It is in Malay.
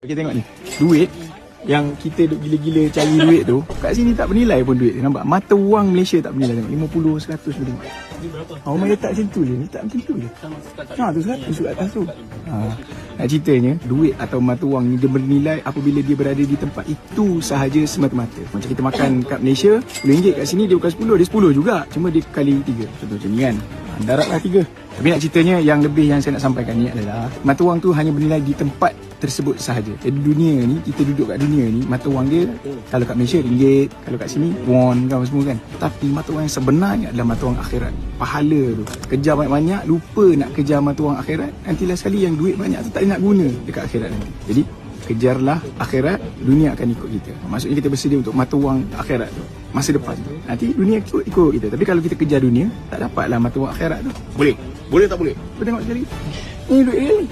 Kita tengok ni, duit yang kita duk gila-gila cari duit tu, kat sini tak bernilai pun duit. Nampak? Mata wang Malaysia tak bernilai. Tengok 50, 100 pun tengok. Orang letak macam tu je, letak macam tu je. Tu 100 kat atas tu. Nak ceritanya, duit atau mata wang ni dia bernilai apabila dia berada di tempat itu sahaja semata-mata. Macam kita makan kat Malaysia, RM10 kat sini dia bukan 10, dia 10 juga. Cuma dia kali 3. Contoh macam ni kan. Daratlah 3. Tapi nak ceritanya yang lebih yang saya nak sampaikan ni adalah mata wang tu hanya bernilai di tempat tersebut sahaja. Jadi dunia ni, kita duduk kat dunia ni, mata wang dia kalau kat Malaysia ringgit, kalau kat sini won kan semua kan. Tapi mata wang yang sebenarnya adalah mata wang akhirat. Pahala tu. Kejar banyak-banyak, lupa nak kejar mata wang akhirat. Nantilah sekali yang duit banyak tu tak nak guna dekat akhirat nanti. Jadi kejarlah akhirat, dunia akan ikut kita. Maksudnya kita bersedia untuk mata wang akhirat tu. Masa depan tu. Nanti dunia ikut kita. Tapi kalau kita kejar dunia, tak dapatlah mata wang akhirat tu. Boleh? Boleh tak boleh? Kau tengok sekali. Ni duit real ni.